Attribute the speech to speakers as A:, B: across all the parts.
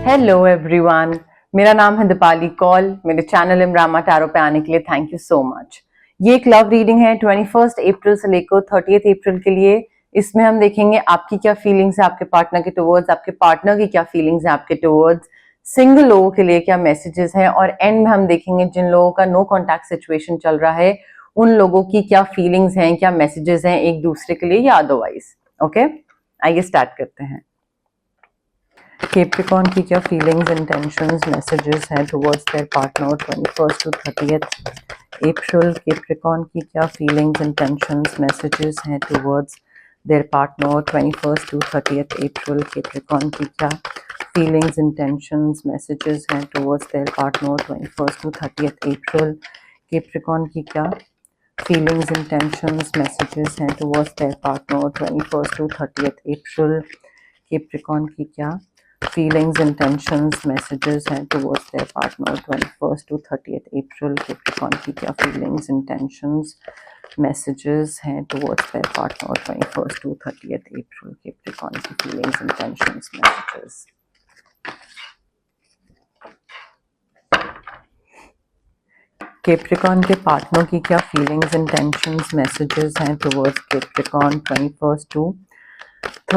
A: Hello everyone, मेरा नाम है दीपाली कौल। मेरे चैनल इमरामा टैरो पे आने के लिए थैंक यू सो मच। ये एक लव रीडिंग है 21 अप्रैल से लेकर 30 अप्रैल के लिए। इसमें हम देखेंगे आपकी क्या फीलिंग्स है आपके पार्टनर के टुवर्ड्स, आपके पार्टनर की क्या फीलिंग्स है आपके टुवर्ड्स, सिंगल लोगों के लिए क्या मैसेजेस हैं, और एंड में हम देखेंगे जिन लोगों का नो कॉन्टैक्ट सिचुएशन चल रहा है उन लोगों की क्या फीलिंग्स हैं, क्या मैसेजेस हैं एक दूसरे के लिए या अदरवाइज। ओके, आइए स्टार्ट करते हैं। कैप्रिकॉर्न की क्या फीलिंग्स, इंटेंशंस, मैसेजेस हैं towards their partner 21 to 30 April. Capricorn की क्या फीलिंग्स, इंटेंशंस, मैसेजेस हैं towards their partner 21 to 30 April. Capricorn की क्या फीलिंग्स, इंटेंशंस, मैसेजेस हैं towards their partner 21 to 30 April. Capricorn की क्या फीलिंग्स, इंटेंशंस, मैसेजेस हैं towards their partner 21 to 30 April. Capricorn की क्या feelings, intentions, messages हैं towards their partner 21 to 30 April. Capricorn की क्या feelings, intentions, messages हैं towards their partner 21 to 30 April. Capricorn की feelings, intentions, messages। कैप्रिकॉर्न के partner की क्या फीलिंग्स, इंटेंशंस, मैसेजेस हैं towards Capricorn 21 to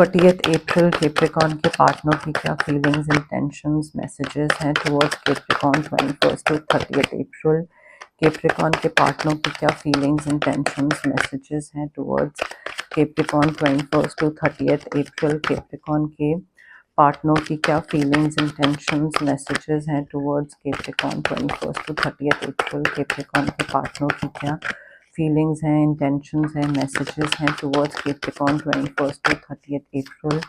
A: 30 April. Capricorn के पार्टनर की क्या फीलिंग्स, इंटेंशंस, मैसेजेस हैं towards Capricorn 21 to 30 April. Capricorn के पार्टनर की क्या फीलिंग्स, इंटेंशंस, मैसेजेस हैं towards Capricorn 21 to 30 April. Capricorn के पार्टनर की क्या फीलिंग्स, इंटेंशंस, मैसेजेस हैं towards Capricorn 21 to 30 April. Capricorn के पार्टनर की क्या फीलिंग्स हैं, इंटेंशंस हैं, मैसेजेस हैं towards Capricorn 21 to 30 April.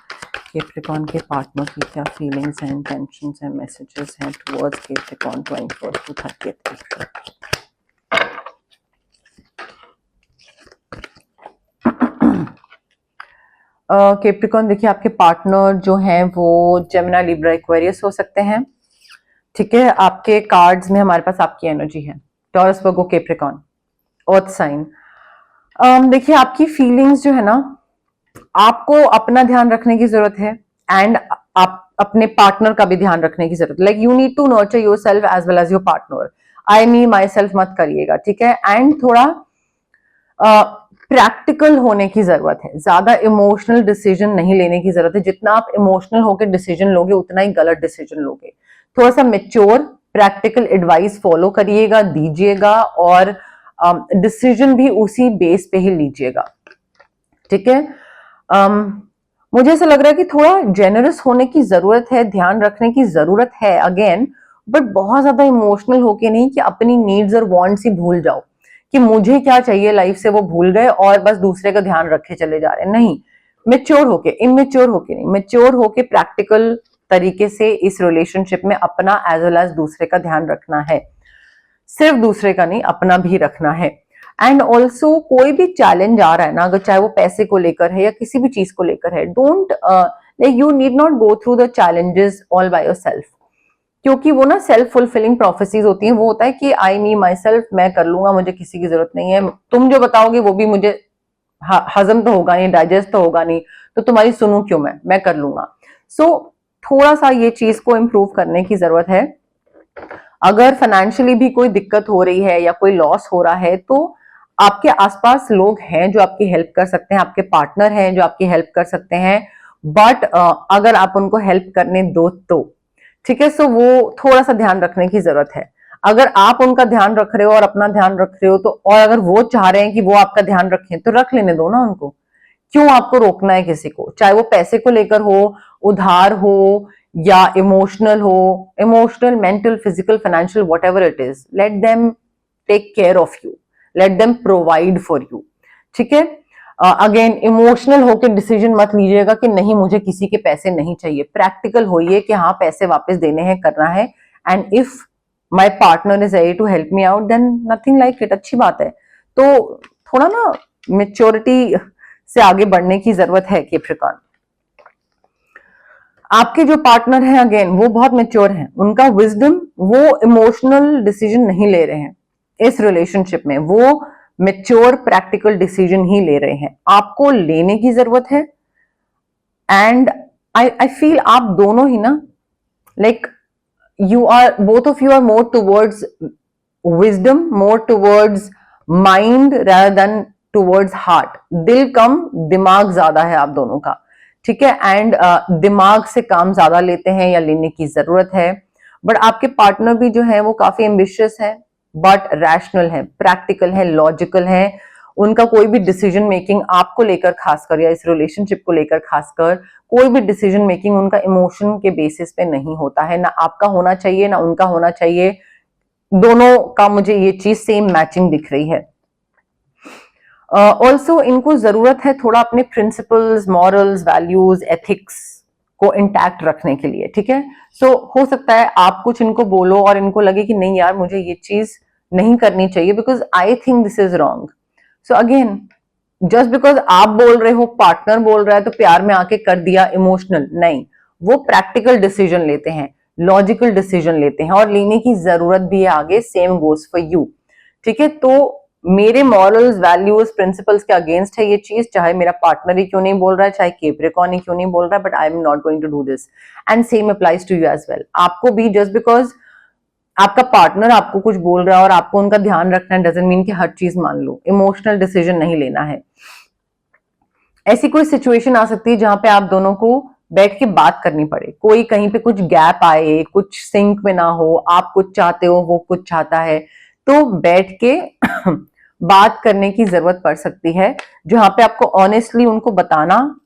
A: Capricorn के पार्टनर की क्या फीलिंग्स हैं, इंटेंशंस हैं, मैसेजेस हैं towards Capricorn 21 to 30 April. Capricorn देखिए, आपके पार्टनर जो हैं वो जेमिनी, लिब्रा, एक्वेरियस हो सकते हैं। ठीक है, आपके कार्ड्स में हमारे पास आपकी एनर्जी है टॉरस, वर्गो, कैप्रिकॉर्न, अर्थ साइन। देखिए, आपकी फीलिंग्स जो है ना, आपको अपना ध्यान रखने की जरूरत है एंड आप अपने पार्टनर का भी ध्यान रखने की जरूरत है। Like you need to nurture yourself as well as your partner. I me myself मत करिएगा, ठीक है। एंड थोड़ा प्रैक्टिकल होने की जरूरत है, ज्यादा इमोशनल डिसीजन नहीं लेने की जरूरत है। जितना आप इमोशनल होकर डिसीजन लोगे उतना ही गलत डिसीजन लोगे। थोड़ा सा मेच्योर प्रैक्टिकल एडवाइस फॉलो करिएगा, दीजिएगा, और डिसीजन भी उसी बेस पे ही लीजिएगा, ठीक है। मुझे ऐसा लग रहा है कि थोड़ा जेनरस होने की जरूरत है, ध्यान रखने की जरूरत है अगेन, बट बहुत ज्यादा इमोशनल होके नहीं कि अपनी नीड्स और वांट्स ही भूल जाओ कि मुझे क्या चाहिए लाइफ से, वो भूल गए और बस दूसरे का ध्यान रखे चले जा रहे हैं। नहीं, मेच्योर होके, इमेच्योर होके नहीं, मेच्योर होके प्रैक्टिकल तरीके से इस रिलेशनशिप में अपना एज वेल एज दूसरे का ध्यान रखना है। सिर्फ दूसरे का नहीं, अपना भी रखना है। एंड ऑल्सो कोई भी चैलेंज आ रहा है ना, अगर चाहे वो पैसे को लेकर है या किसी भी चीज को लेकर है, don't like you need not go through the challenges all by yourself, क्योंकि वो ना सेल्फ फुलफिलिंग प्रोफेसीज होती हैं। वो होता है कि आई मी माई सेल्फ, मैं कर लूंगा, मुझे किसी की जरूरत नहीं है। तुम जो बताओगे वो भी मुझे हजम तो होगा नहीं, डाइजेस्ट तो होगा नहीं, तो तुम्हारी सुनूं क्यों, मैं कर लूंगा। सो थोड़ा सा ये चीज को इम्प्रूव करने की जरूरत है। अगर फाइनेंशियली भी कोई दिक्कत हो रही है या कोई लॉस हो रहा है, तो आपके आसपास लोग हैं जो आपकी हेल्प कर सकते हैं, आपके पार्टनर हैं जो आपकी हेल्प कर सकते हैं, बट अगर आप उनको हेल्प करने दो तो ठीक है। सो वो थोड़ा सा ध्यान रखने की जरूरत है। अगर आप उनका ध्यान रख रहे हो और अपना ध्यान रख रहे हो तो, और अगर वो चाह रहे हैं कि वो आपका ध्यान रखें तो रख लेने दो ना उनको। क्यों आपको रोकना है किसी को, चाहे वो पैसे को लेकर हो, उधार हो, या इमोशनल हो, emotional, mental, physical, financial, whatever it is, let them take care of you, let them provide for you, ठीक है। अगेन इमोशनल होकर डिसीजन मत लीजिएगा कि नहीं मुझे किसी के पैसे नहीं चाहिए। प्रैक्टिकल होइए कि हाँ पैसे वापस देने हैं, करना है, and if my partner is ready to help me out then nothing like it, अच्छी बात है। तो थोड़ा ना मेच्योरिटी से आगे बढ़ने की जरूरत है कैप्रिकॉर्न। आपके जो पार्टनर हैं अगेन वो बहुत मेच्योर हैं, उनका विजडम, वो इमोशनल डिसीजन नहीं ले रहे हैं इस रिलेशनशिप में, वो मेच्योर प्रैक्टिकल डिसीजन ही ले रहे हैं। आपको लेने की जरूरत है, एंड आई फील आप दोनों ही ना like both of you are more towards wisdom, more towards mind rather than towards heart. दिल कम, दिमाग ज्यादा है आप दोनों का, ठीक है, एंड दिमाग से काम ज्यादा लेते हैं या लेने की जरूरत है। बट आपके पार्टनर भी जो है वो काफी एम्बिशियस है, बट रैशनल है, प्रैक्टिकल है, लॉजिकल है। उनका कोई भी डिसीजन मेकिंग आपको लेकर खासकर या इस रिलेशनशिप को लेकर खासकर कोई भी डिसीजन मेकिंग उनका इमोशन के बेसिस पे नहीं होता है, ना आपका होना चाहिए ना उनका होना चाहिए। दोनों का मुझे ये चीज सेम मैचिंग दिख रही है। ऑल्सो इनको जरूरत है थोड़ा अपने प्रिंसिपल्स, मॉरल्स, वैल्यूज, एथिक्स को इंटैक्ट रखने के लिए, ठीक है। सो हो सकता है आप कुछ इनको बोलो और इनको लगे कि नहीं यार मुझे ये चीज नहीं करनी चाहिए because I think this is wrong. So again, just because आप बोल रहे हो, पार्टनर बोल रहा है तो प्यार में आके कर दिया, इमोशनल नहीं। वो प्रैक्टिकल डिसीजन लेते हैं, लॉजिकल डिसीजन लेते हैं और लेने की जरूरत भी है आगे। सेम गोज फॉर यू, ठीक है। तो मेरे मॉरल्स, वैल्यूज, प्रिंसिपल्स के अगेंस्ट है ये चीज, चाहे मेरा पार्टनर ही क्यों नहीं बोल रहा है, चाहे कैप्रिकॉर्न ही क्यों नहीं बोल रहा है, but I am not going to do this. And same applies to you as well. आपको भी जस्ट बिकॉज आपका पार्टनर आपको कुछ बोल रहा है और आपको उनका ध्यान रखना है डजंट मीन कि हर चीज मान लो। इमोशनल डिसीजन नहीं लेना है। ऐसी कोई सिचुएशन आ सकती है जहां पे आप दोनों को बैठ के बात करनी पड़े, कोई कहीं पे कुछ गैप आए, कुछ सिंक में ना हो, आप कुछ चाहते हो वो कुछ चाहता है, तो बैठ के बात करने की जरूरत पड़ सकती है, जहां पे आपको ऑनेस्टली उनको बताना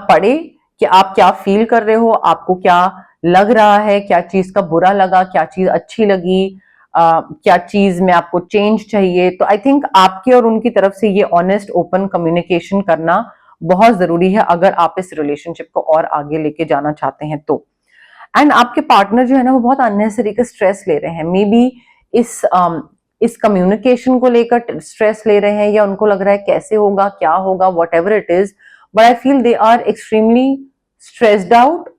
A: पड़े कि आप क्या फील कर रहे हो, आपको क्या लग रहा है, क्या चीज का बुरा लगा, क्या चीज अच्छी लगी, क्या चीज में आपको चेंज चाहिए। तो आई थिंक आपकी और उनकी तरफ से ये ऑनेस्ट ओपन कम्युनिकेशन करना बहुत जरूरी है अगर आप इस रिलेशनशिप को और आगे लेके जाना चाहते हैं तो। एंड आपके पार्टनर जो है ना वो बहुत अननेसेसरी का स्ट्रेस ले रहे हैं, मे बी इस कम्युनिकेशन को लेकर स्ट्रेस ले रहे हैं, या उनको लग रहा है कैसे होगा, क्या होगा, whatever it is, but I feel they are extremely stressed out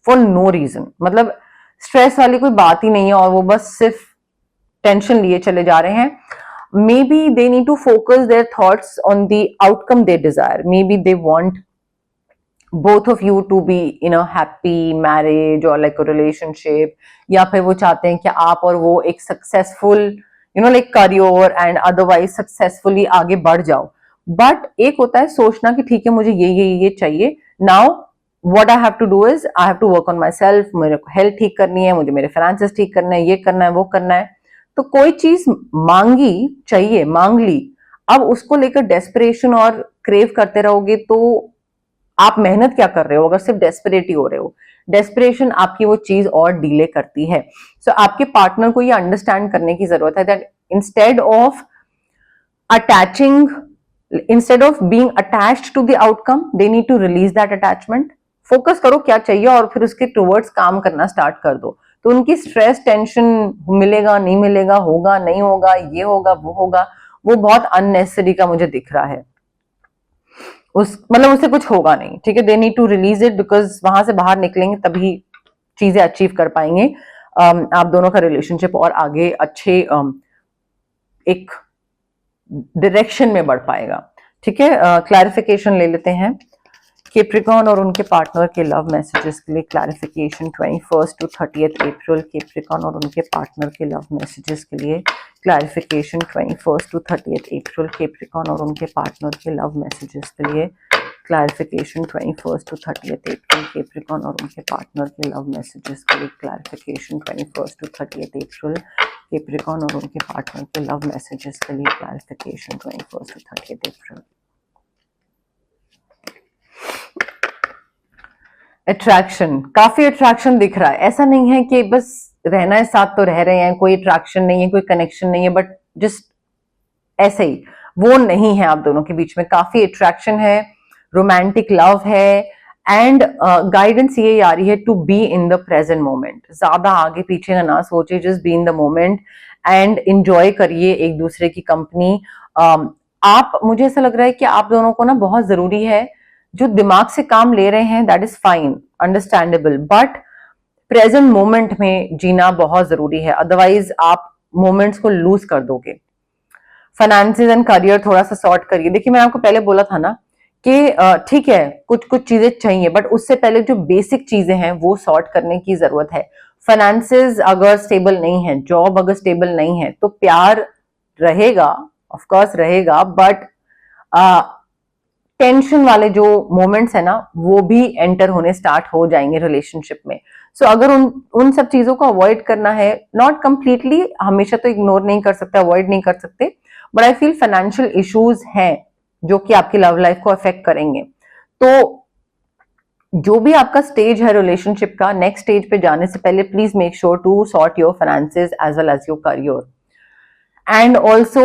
A: for no reason. मतलब स्ट्रेस वाली कोई बात ही नहीं है और वो बस सिर्फ टेंशन लिए चले जा रहे हैं। Maybe they need to focus their thoughts on the outcome they desire. Maybe they want both of you to be in a happy marriage or like a relationship, या फिर वो चाहते हैं कि आप और वो एक successful like career and otherwise successfully आगे बढ़ जाओ। बट एक होता है सोचना कि ठीक है मुझे ये चाहिए, now what I have to do is I have to work on myself, मेरे को हेल्थ ठीक करनी है, मुझे मेरे फाइनेंसेस ठीक करना है, ये करना है, वो करना है। तो कोई चीज मांगी चाहिए, मांग ली, अब उसको लेकर डेस्परेशन और क्रेव करते रहोगे तो आप मेहनत क्या कर रहे हो अगर सिर्फ डेस्परेट ही हो रहे हो। डेस्परेशन आपकी वो चीज और डिले करती है। सो आपके पार्टनर को ये अंडरस्टैंड करने की जरूरत है that instead of being attached to the outcome, they need to release that attachment. Focus करो क्या चाहिए और फिर उसके टुवर्ड्स काम करना स्टार्ट कर दो। तो उनकी स्ट्रेस, टेंशन, मिलेगा नहीं मिलेगा, होगा नहीं होगा, ये होगा वो होगा, वो बहुत अननेसेसरी का मुझे दिख रहा है। मतलब उससे कुछ होगा नहीं, ठीक है। They need to release it because वहां से बाहर निकलेंगे तभी चीजें अचीव कर पाएंगे। आप दोनों का रिलेशनशिप और आगे अच्छे एक डायरेक्शन में बढ़ पाएगा, ठीक है। क्लैरिफिकेशन ले लेते हैं कैप्रिकॉर्न और उनके पार्टनर के लव मैसेजेस के लिए। क्लैरिफिकेशन 21 to 30 अप्रैल कैप्रिकॉर्न और उनके पार्टनर के लव मैसेजेस के लिए। क्लैरिफिकेशन 21 to 30 अप्रैल कैप्रिकॉर्न और उनके पार्टनर के लव मैसेजेस के लिए। क्लैरिफिकेशन 21 to 30 अप्रैल कैप्रिकॉर्न और उनके पार्टनर के लव मैसेजेस के लिए। क्लैरिफिकेशन 21 to 30 अप्रैल कैप्रिकॉर्न और उनके पार्टनर के लव मैसेजेस के लिए। Clarification 21 to 30 April. अट्रैक्शन, काफी अट्रैक्शन दिख रहा है। ऐसा नहीं है कि बस रहना है साथ तो रह रहे हैं, कोई अट्रैक्शन नहीं है, कोई कनेक्शन नहीं है, बट जस्ट ऐसे ही वो नहीं है आप दोनों के बीच में। काफी अट्रैक्शन है, रोमांटिक लव है एंड गाइडेंस ये आ रही है to be in the present moment. ज्यादा आगे पीछे ना सोचिए, just be in the moment and enjoy करिए एक दूसरे की कंपनी। आप, मुझे ऐसा लग रहा है कि आप दोनों को ना बहुत जरूरी है, जो दिमाग से काम ले रहे हैं that is fine, understandable, but present moment में जीना बहुत जरूरी है, अदरवाइज आप मोमेंट्स को लूज कर दोगे। फाइनेंसेस एंड करियर थोड़ा सा सॉर्ट करिए। देखिए मैंने आपको पहले बोला था ना कि ठीक है कुछ कुछ चीजें चाहिए, बट उससे पहले जो बेसिक चीजें हैं वो सॉर्ट करने की जरूरत है। फाइनेंसेस अगर स्टेबल नहीं है, जॉब अगर स्टेबल नहीं है, तो प्यार रहेगा, ऑफ कोर्स रहेगा, बट टेंशन वाले जो मोमेंट्स है ना वो भी एंटर होने स्टार्ट हो जाएंगे रिलेशनशिप में। सो अगर उन उन सब चीजों को अवॉइड करना है, नॉट कंप्लीटली, हमेशा तो इग्नोर नहीं कर सकते, अवॉइड नहीं कर सकते, but I feel financial issues हैं जो कि आपकी लव लाइफ को अफेक्ट करेंगे। तो जो भी आपका स्टेज है रिलेशनशिप का, नेक्स्ट स्टेज पे जाने से पहले please make sure to sort your finances as well as your career. And also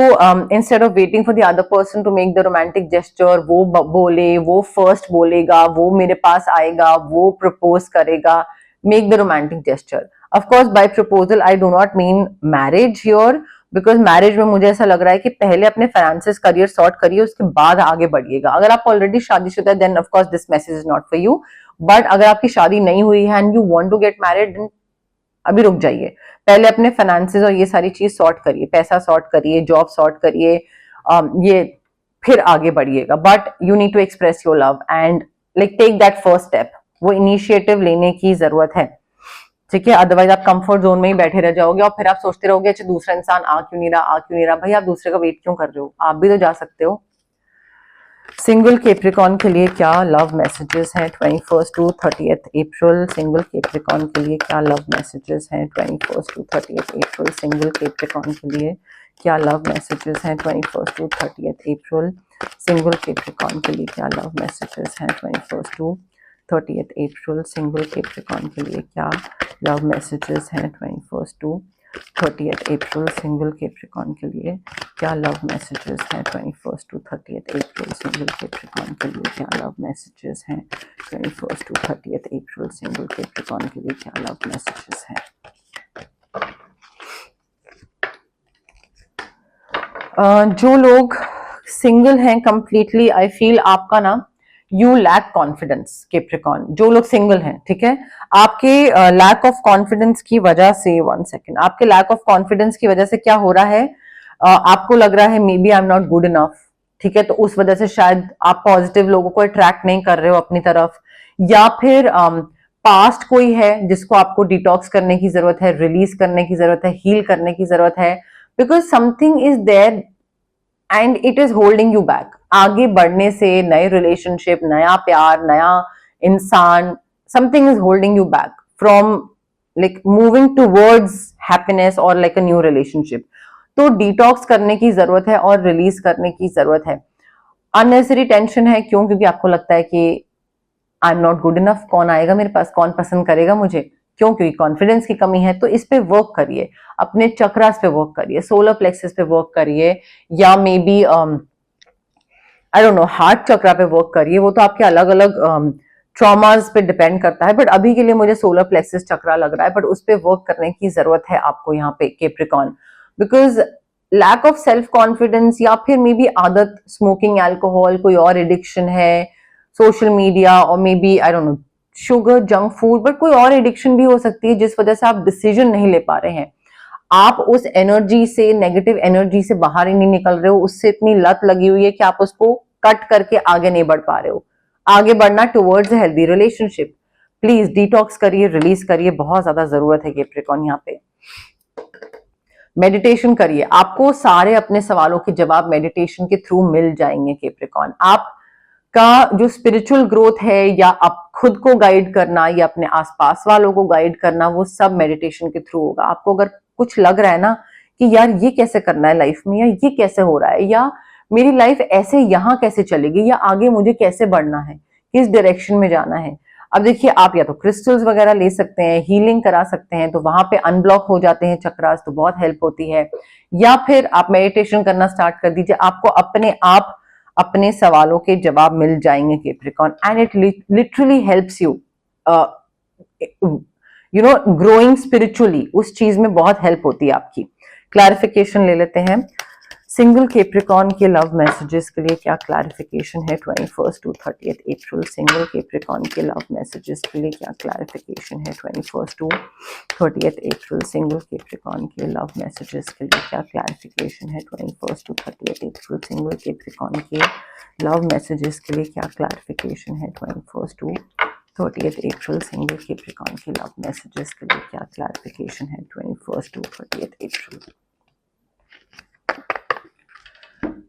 A: instead of waiting for the other person to make the romantic gesture, वो बोले, वो फर्स्ट बोलेगा, वो मेरे पास आएगा, वो प्रपोज करेगा, make the romantic gesture. Of course by proposal I do not mean marriage here, because marriage में मुझे ऐसा लग रहा है कि पहले अपने फाइनेंसेस करियर सॉर्ट करिए, उसके बाद आगे बढ़िएगा। अगर आप ऑलरेडी शादीशुदा है then of course this message is not for you, but अगर आपकी शादी नहीं हुई है and you want to get married, then अभी रुक जाइए, पहले अपने फाइनेंसेस और ये सारी चीज सॉर्ट करिए, पैसा सॉर्ट करिए, जॉब सॉर्ट करिए, ये फिर आगे बढ़िएगा। But you need to express your love and like take that first step, वो इनिशिएटिव लेने की जरूरत है, ठीक है। अदरवाइज आप कंफर्ट जोन में ही बैठे रह जाओगे और फिर आप सोचते रहोगे अच्छा दूसरा इंसान आ क्यों नहीं रहा, आ क्यों नहीं रहा। भाई आप दूसरे का वेट क्यों कर रहे हो, आप भी तो जा सकते हो। सिंगल कैप्रिकॉन के लिए क्या लव मैसेजेस हैं 21 टू 30 अप्रैल? सिंगल कैप्रिकॉन के लिए क्या लव मैसेजेस हैं 21 टू 30 अप्रैल? सिंगल कैप्रिकॉन के लिए क्या लव मैसेजेस हैं 21 टू 30 अप्रैल? सिंगल कैप्रिकॉन के लिए क्या लव मैसेजेस हैं 21 टू 30 अप्रैल? सिंगल कैप्रिकॉन के लिए क्या लव मैसेजेस हैं 21 टू 30 अप्रैल? सिंगल कैप्रिकॉन के लिए क्या लव मैसेजेस हैं 21 टू 30 अप्रैल? सिंगल कैप्रिकॉन के लिए क्या लव मैसेजेस हैं 21 टू 30 अप्रैल? सिंगल कैप्रिकॉन के लिए क्या लव मैसेजेस हैं? जो लोग सिंगल हैं कंप्लीटली, आई फील आपका ना यू लैक कॉन्फिडेंस कैप्रिकॉन। जो लोग सिंगल हैं, ठीक है, आपके लैक ऑफ कॉन्फिडेंस की वजह से, वन सेकेंड, आपके लैक ऑफ कॉन्फिडेंस की वजह से क्या हो रहा है, आपको लग रहा है may be I am not good enough, ठीक है, तो उस वजह से शायद आप पॉजिटिव लोगों को अट्रैक्ट नहीं कर रहे हो अपनी तरफ, या फिर पास्ट कोई है जिसको आपको डिटॉक्स करने की जरूरत है, रिलीज करने की जरूरत है, हील करने की जरूरत है, because something is there and it is holding you back आगे बढ़ने से, नए रिलेशनशिप, नया प्यार, नया इंसान, something is holding you back from like moving towards happiness or like a new relationship. तो डिटॉक्स करने की जरूरत है और रिलीज करने की जरूरत है। अननेसेसरी टेंशन है, क्यों? क्योंकि आपको लगता है कि आई एम नॉट गुड इनफ, कौन आएगा मेरे पास, कौन पसंद करेगा मुझे, क्यों? क्योंकि कॉन्फिडेंस की कमी है। तो इस पे वर्क करिए, अपने चक्रास पे वर्क करिए, सोलर प्लेक्सस पे वर्क करिए, या may B I don't know heart chakra पे वर्क करिए। वो तो आपके अलग अलग ट्रॉमास पे डिपेंड करता है, बट अभी के लिए मुझे सोलर प्लेक्सस चक्रा लग रहा है, बट उस पे वर्क करने की जरूरत है आपको यहाँ पे Capricorn, because lack of self confidence, या फिर मे बी आदत, स्मोकिंग, अल्कोहल, कोई और एडिक्शन है, सोशल मीडिया, और may be I don't know sugar, junk food, but कोई और एडिक्शन भी हो सकती है जिस वजह से आप डिसीजन नहीं ले पा रहे हैं। आप उस एनर्जी से, नेगेटिव एनर्जी से बाहर ही नहीं निकल रहे हो, उससे इतनी लत लगी हुई है कि आप उसको कट करके आगे नहीं बढ़ पा रहे हो। आगे बढ़ना towards a healthy relationship, please detox करिए, रिलीज करिए, बहुत ज्यादा जरूरत है कैप्रिकॉन यहाँ पे। मेडिटेशन करिए, आपको सारे अपने सवालों के जवाब मेडिटेशन के थ्रू मिल जाएंगे कैप्रिकॉन। आप का जो स्पिरिचुअल ग्रोथ है, या आप खुद को गाइड करना, या अपने आसपास वालों को गाइड करना, वो सब मेडिटेशन के थ्रू होगा। आपको अगर कुछ लग रहा है ना कि यार ये कैसे करना है लाइफ में, या ये कैसे हो रहा है, या मेरी लाइफ ऐसे यहाँ कैसे चलेगी, या आगे मुझे कैसे बढ़ना है, किस डायरेक्शन में जाना है, अब देखिए आप या तो क्रिस्टल्स वगैरह ले सकते हैं, हीलिंग करा सकते हैं, तो वहां पे अनब्लॉक हो जाते हैं चक्रास, तो बहुत हेल्प होती है, या फिर आप मेडिटेशन करना स्टार्ट कर दीजिए, आपको अपने आप अपने सवालों के जवाब मिल जाएंगे Capricorn, and it literally helps you you know growing spiritually, उस चीज में बहुत हेल्प होती है आपकी। क्लैरिफिकेशन ले लेते हैं, सिंगल कैप्रिकॉन के लव मैसेजेस के लिए क्या क्लैरिफिकेशन है 21 टू 30 अप्रैल? सिंगल कैप्रिकॉन के लव मैसेजेस के लिए क्या क्लैरिफिकेशन है 21 टू 30 अप्रैल? सिंगल कैप्रिकॉन के लव मैसेजेस के लिए क्या क्लैरिफिकेशन है 21 टू 30 अप्रैल? सिंगल कैप्रिकॉन के लव मैसेजेस के लिए क्या क्लैरिफिकेशन है 21 टू 30 अप्रैल सिंगल कैप्रिकॉर्न की लव मैसेजेस के लिए क्या क्लैरिफिकेशन है 21 to 30 April.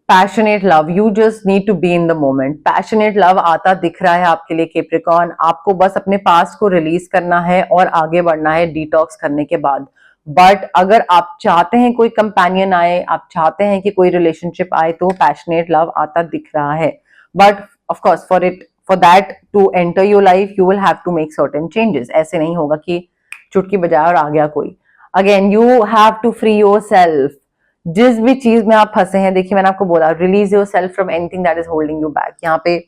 A: Passionate love, you just need to be in the moment. Passionate love आता दिख रहा है आपके लिए कैप्रिकॉर्न, आपको बस अपने पास्ट को रिलीज करना है और आगे बढ़ना है डिटॉक्स करने के बाद। बट अगर आप चाहते हैं कोई कंपेनियन आए, आप चाहते हैं कि कोई रिलेशनशिप आए, तो पैशनेट लव आता दिख रहा है। But of course for that to enter your life you will have to make certain changes. ऐसे नहीं होगा कि चुटकी बजाए और आ गया कोई। Again you have to free yourself. जिस भी चीज में आप फंसे हैं, देखिए मैंने आपको बोला release your self from anything that is holding you back. यहाँ पे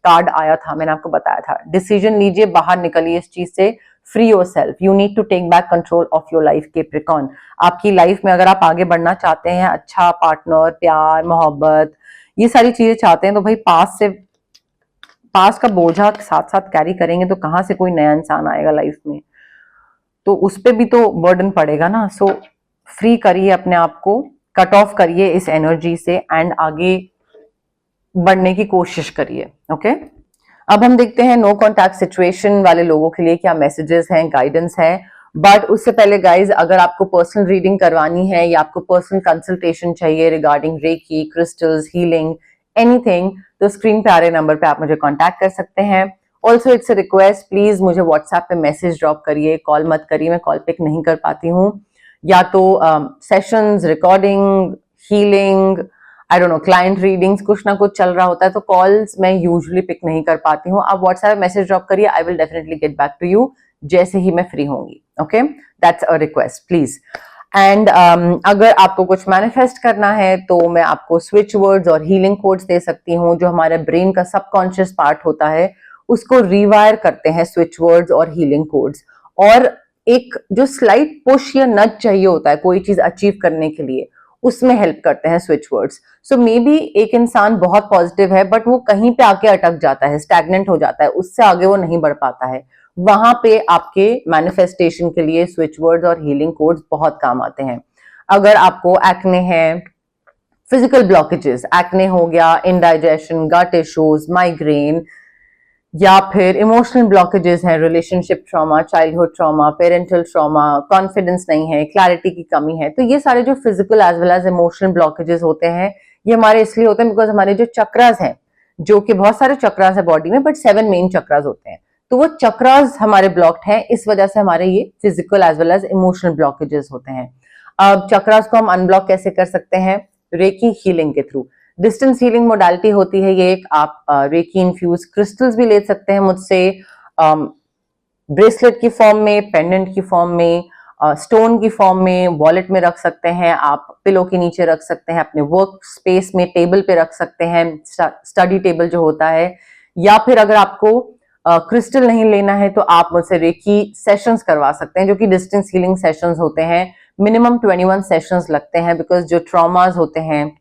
A: कार्ड आया था, मैंने आपको बताया था, डिसीजन लीजिए, बाहर निकलिए इस चीज से, free yourself. You need to take back control of your life Capricorn. आपकी लाइफ में अगर आप आगे बढ़ना चाहते हैं, अच्छा पार्टनर, प्यार, मोहब्बत, ये सारी चीजें चाहते हैं, तो भाई पास का बोझा साथ साथ कैरी करेंगे तो कहाँ से कोई नया इंसान आएगा लाइफ में, तो उस पर भी तो बर्डन पड़ेगा ना। सो फ्री करिए अपने आप को, कट ऑफ करिए इस एनर्जी से एंड आगे बढ़ने की कोशिश करिए। ओके, अब हम देखते हैं नो कॉन्टैक्ट सिचुएशन वाले लोगों के लिए क्या मैसेजेस हैं, गाइडेंस है। बट उससे पहले गाइज, अगर आपको पर्सनल रीडिंग करवानी है या आपको पर्सनल कंसल्टेशन चाहिए regarding reiki, crystals, healing, anything, तो स्क्रीन पे आ रहे नंबर पे आप मुझे कांटेक्ट कर सकते हैं। Also it's a request, please मुझे व्हाट्सएप पे मैसेज ड्रॉप करिए, कॉल मत करिए, मैं कॉल पिक नहीं कर पाती हूँ। या तो sessions, recording, healing, I don't no, client readings, कुछ ना कुछ चल रहा होता है, तो कॉल्स मैं यूजुअली पिक नहीं कर पाती हूँ। आप व्हाट्सएप मैसेज ड्रॉप करिए, I will definitely get back to you जैसे ही मैं फ्री होंगी। Okay, that's a request please. And अगर आपको कुछ मैनिफेस्ट करना है तो मैं आपको स्विच वर्ड्स और हीलिंग कोड्स दे सकती हूँ, जो हमारे ब्रेन का सबकॉन्शियस पार्ट होता है उसको रिवायर करते हैं स्विच वर्ड्स और हीलिंग कोड्स। और एक जो स्लाइट पुश या नच चाहिए होता है कोई चीज अचीव करने के लिए, उसमें हेल्प करते हैं switch words. So may be एक इंसान बहुत पॉजिटिव है बट वो कहीं पे आके अटक जाता है, स्टैग्नेंट हो जाता है, उससे आगे वो नहीं बढ़ पाता है। वहां पे आपके मैनिफेस्टेशन के लिए स्विच वर्ड्स और हीलिंग कोड्स बहुत काम आते हैं। अगर आपको एक्ने है, फिजिकल ब्लॉकेजेस, एक्ने हो गया, इंडाइजेशन, गट इश्यूज, माइग्रेन, या फिर इमोशनल ब्लॉकेजेस हैं, relationship trauma, childhood trauma, parental trauma, confidence नहीं है, क्लैरिटी की कमी है, तो ये सारे जो physical as well as emotional blockages होते हैं, ये हमारे इसलिए होते हैं बिकॉज हमारे जो चक्रास हैं, जो कि बहुत सारे चक्रास है बॉडी में, बट 7 मेन चक्रास होते हैं, तो वो चक्रास हमारे ब्लॉक्ड हैं, इस वजह से हमारे ये physical as well as emotional blockages होते हैं। अब चक्रास को हम अनब्लॉक कैसे कर सकते हैं? रेकी हीलिंग के थ्रू। डिस्टेंस हीलिंग मोडालिटी होती है ये एक, आप रेकी इन्फ्यूज क्रिस्टल्स भी ले सकते हैं मुझसे, ब्रेसलेट की फॉर्म में, पेंडेंट की फॉर्म में, स्टोन की फॉर्म में, वॉलेट में रख सकते हैं, आप पिलो के नीचे रख सकते हैं, अपने वर्क स्पेस में टेबल पे रख सकते हैं, स्टडी टेबल जो होता है। या फिर अगर आपको क्रिस्टल नहीं लेना है तो आप मुझसे रेकी सेशंस करवा सकते हैं, जो कि डिस्टेंस हीलिंग सेशंस होते हैं। मिनिमम 21 सेशंस लगते हैं बिकॉज जो ट्रॉमास होते हैं,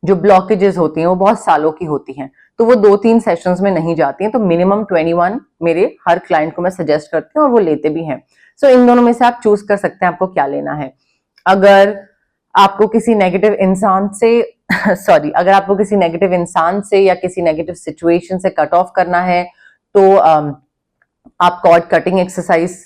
A: जो ब्लॉकेजेस होती हैं, वो बहुत सालों की होती हैं, तो वो 2-3 सेशंस में नहीं जाती हैं, तो मिनिमम 21 मेरे हर क्लाइंट को मैं सजेस्ट करती हूँ और वो लेते भी हैं। सो इन दोनों में से आप चूज कर सकते हैं आपको क्या लेना है। अगर आपको किसी नेगेटिव इंसान से सॉरी, अगर आपको किसी नेगेटिव इंसान से या किसी नेगेटिव सिचुएशन से कट ऑफ करना है तो आप कॉर्ड कटिंग एक्सरसाइज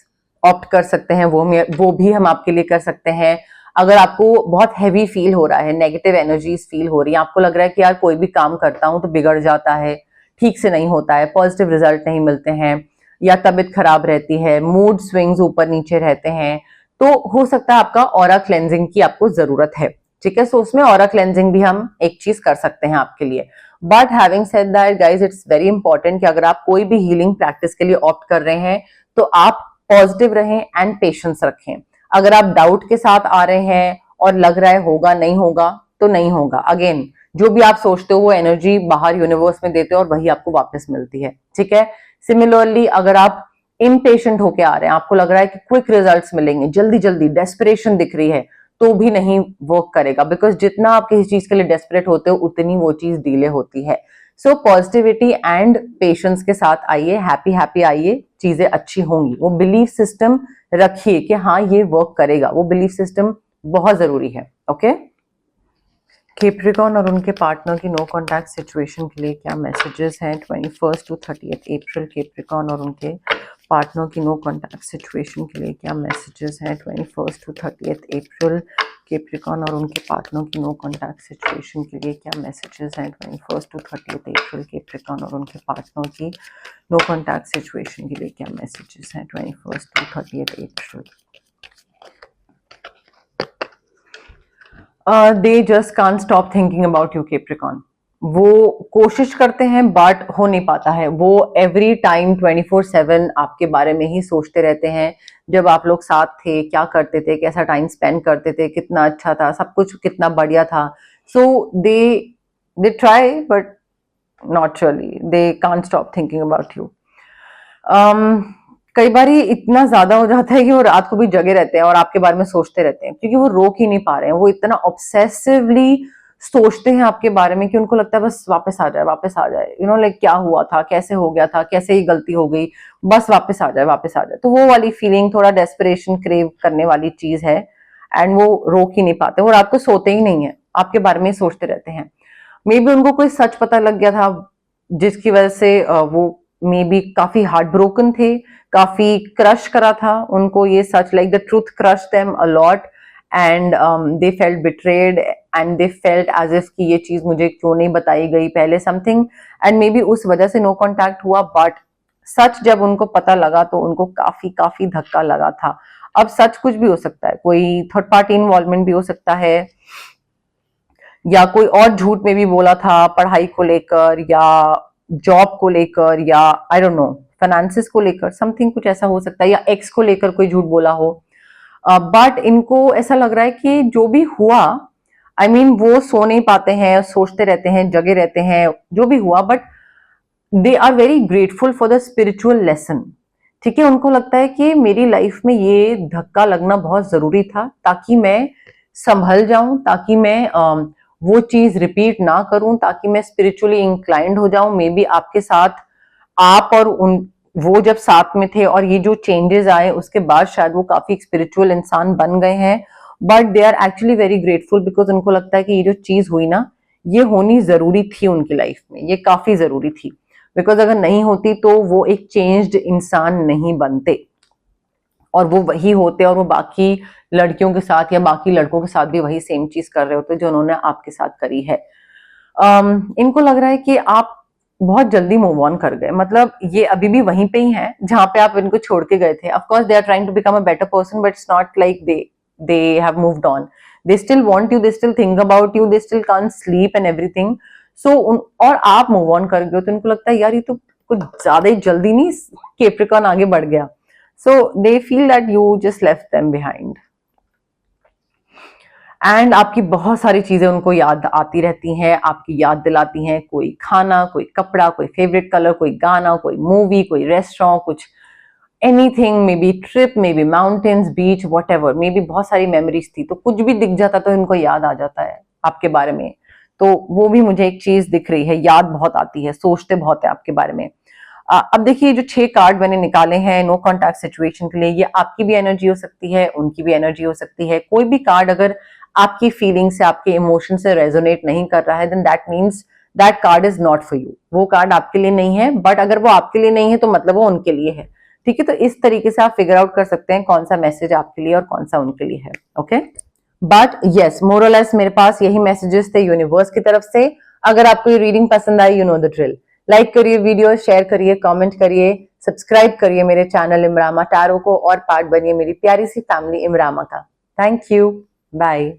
A: ऑप्ट कर सकते हैं, वो भी हम आपके लिए कर सकते हैं। अगर आपको बहुत हैवी फील हो रहा है, नेगेटिव एनर्जीज फील हो रही है, आपको लग रहा है कि यार कोई भी काम करता हूं तो बिगड़ जाता है, ठीक से नहीं होता है, पॉजिटिव रिजल्ट नहीं मिलते हैं, या तबीयत खराब रहती है, मूड स्विंग्स ऊपर नीचे रहते हैं, तो हो सकता है आपका ऑरा क्लेंजिंग की आपको जरूरत है। ठीक है, सो उसमें ऑरा क्लेंजिंग भी हम एक चीज कर सकते हैं आपके लिए। But having said that guys, it's very important कि अगर आप कोई भी हीलिंग प्रैक्टिस के लिए ऑप्ट कर रहे हैं तो आप पॉजिटिव रहें एंड पेशेंस रखें। अगर आप डाउट के साथ आ रहे हैं और लग रहा है होगा नहीं होगा, तो नहीं होगा। अगेन, जो भी आप सोचते हो वो एनर्जी बाहर यूनिवर्स में देते हो और वही आपको वापस मिलती है। ठीक है, सिमिलरली अगर आप इम्पेशेंट होके आ रहे हैं, आपको लग रहा है कि क्विक रिजल्ट्स मिलेंगे, जल्दी जल्दी डेस्परेशन दिख रही है, तो भी नहीं वर्क करेगा, बिकॉज जितना आप किसी चीज के लिए डेस्परेट होते हो उतनी वो चीज डिले होती है। सो पॉजिटिविटी एंड पेशेंस के साथ आइए, हैप्पी हैप्पी आइए, चीजें अच्छी होंगी। वो बिलीफ सिस्टम रखिए कि हाँ ये वर्क करेगा, वो बिलीफ सिस्टम बहुत जरूरी है। ओके, कैप्रिकॉर्न और उनके पार्टनर की नो कॉन्टैक्ट सिचुएशन के लिए क्या मैसेजेस हैं 21 to 30 अप्रैल? कैप्रिकॉर्न और उनके पार्टनर की नो कॉन्टैक्ट सिचुएशन के लिए क्या मैसेजेस हैं 21 to 30 अप्रैल? कैप्रिकॉर्न और उनके पार्टनर की नो कॉन्टैक्ट सिचुएशन के लिए क्या मैसेजेस हैं 21 to 30 अप्रैल? कैप्रिकॉर्न और उनके पार्टनर की नो कॉन्टैक्ट सिचुएशन के लिए क्या मैसेजेस हैं 21 to 30 April? They just can't stop thinking about you Capricorn. वो कोशिश करते हैं बट हो नहीं पाता है। वो एवरी टाइम 24/7 आपके बारे में ही सोचते रहते हैं। जब आप लोग साथ थे, क्या करते थे, कैसा टाइम स्पेंड करते थे, कितना अच्छा था, सब कुछ कितना बढ़िया था। So they try but not really, they can't stop thinking about you. कई बार इतना ज्यादा हो जाता है कि वो रात को भी जगे रहते हैं और आपके बारे में सोचते रहते हैं, क्योंकि वो रोक ही नहीं पा रहे हैं। वो इतना ऑब्सेसिवली सोचते हैं आपके बारे में कि उनको लगता है बस वापस आ जाए, वापस आ जाए। यू नो, लाइक क्या हुआ था, कैसे हो गया था, कैसे ही गलती हो गई, बस वापस आ जाए, वापस आ जाए। तो वो वाली फीलिंग, थोड़ा डेस्परेशन क्रेव करने वाली चीज है, एंड वो रोक ही नहीं पाते। वो रात को सोते ही नहीं है, आपके बारे में सोचते रहते हैं। मे बी उनको कोई सच पता लग गया था जिसकी वजह से वो मे बी काफी हार्ट ब्रोकन थे, काफी क्रश करा था उनको ये सच। Like the truth crush them a lot and they felt betrayed and they felt as if कि ये चीज मुझे क्यों नहीं बताई गई पहले, समथिंग। एंड मे बी उस वजह से नो कॉन्टैक्ट हुआ। बट सच जब उनको पता लगा तो उनको काफी काफी धक्का लगा था। अब सच कुछ भी हो सकता है, कोई थर्ड पार्टी इन्वॉल्वमेंट भी हो सकता है, या कोई और झूठ में भी बोला था पढ़ाई को लेकर या जॉब को लेकर, या आई डोंट नो फाइनेंसिस को लेकर, समथिंग कुछ ऐसा हो सकता है, या एक्स को लेकर कोई झूठ बोला हो। बट इनको ऐसा लग रहा है कि जो भी हुआ, आई मीन वो सो नहीं पाते हैं, सोचते रहते हैं, जगे रहते हैं, जो भी हुआ, but they are very grateful for the spiritual lesson. ठीक है, उनको लगता है कि मेरी लाइफ में ये धक्का लगना बहुत जरूरी था ताकि मैं संभल जाऊं, ताकि मैं वो चीज रिपीट ना करूं, ताकि मैं स्पिरिचुअली इंक्लाइंड हो जाऊं। मे बी आपके साथ आप और उन वो जब साथ में थे और ये जो चेंजेस आए उसके बाद शायद वो काफी स्पिरिचुअल इंसान बन गए हैं। But they are actually very grateful because उनको लगता है कि ये जो चीज हुई ना, ये होनी जरूरी थी उनकी लाइफ में, ये काफी जरूरी थी। बिकॉज अगर नहीं होती तो वो एक चेंज्ड इंसान नहीं बनते, और वो वही होते और वो बाकी लड़कियों के साथ या बाकी लड़कों के साथ भी वही सेम चीज कर रहे होते जो उन्होंने आपके साथ करी है। इनको लग रहा है कि आप बहुत जल्दी मूव ऑन कर गए, मतलब ये अभी भी वहीं पे ही हैं जहां पे आप इनको छोड़ के गए थे। Of course they are trying to become a better person, but it's not like they have moved on. They still want you, they still think about you, they still can't sleep and everything. So और आप move on कर गए हो तो इनको लगता है यार ये तो कुछ ज्यादा ही जल्दी नहीं कैप्रिकॉर्न आगे बढ़ गया। So they feel that you just left them behind. And आपकी बहुत सारी चीजें उनको याद आती रहती हैं, आपकी याद दिलाती हैं। कोई खाना, कोई कपड़ा, कोई फेवरेट कलर, कोई गाना, कोई मूवी, कोई रेस्टोरेंट, कुछ anything, may be trip, may be mountains, beach, what ever, may be बहुत सारी मेमोरीज थी। तो कुछ भी दिख जाता तो इनको याद आ जाता है आपके बारे में। तो वो भी मुझे एक चीज दिख रही है, याद बहुत आती है, सोचते बहुत है आपके बारे में। अब देखिए जो 6 कार्ड मैंने निकाले हैं नो कॉन्टैक्ट सिचुएशन के लिए, ये आपकी भी एनर्जी हो सकती है, उनकी भी एनर्जी हो सकती है। कोई भी कार्ड अगर आपकी फीलिंग से, आपके इमोशन से रेजोनेट नहीं कर रहा है, then that means that card is not for you. वो कार्ड आपके लिए नहीं है। बट अगर वो आपके लिए नहीं है तो मतलब वो उनके लिए है। ठीक है, तो इस तरीके से आप फिगर आउट कर सकते हैं कौन सा मैसेज आपके लिए और कौन सा उनके लिए है। ओके, बट यस, मोर और लेस मेरे पास यही मैसेजेस थे यूनिवर्स की तरफ से। अगर आपको ये रीडिंग पसंद आई, you know the drill. Like करिए वीडियो, शेयर करिए, कमेंट करिए, सब्सक्राइब करिए मेरे चैनल इमरामा टैरो को, और पार्ट बनिए मेरी प्यारी सी फैमिली इमरामा का। Thank you, bye.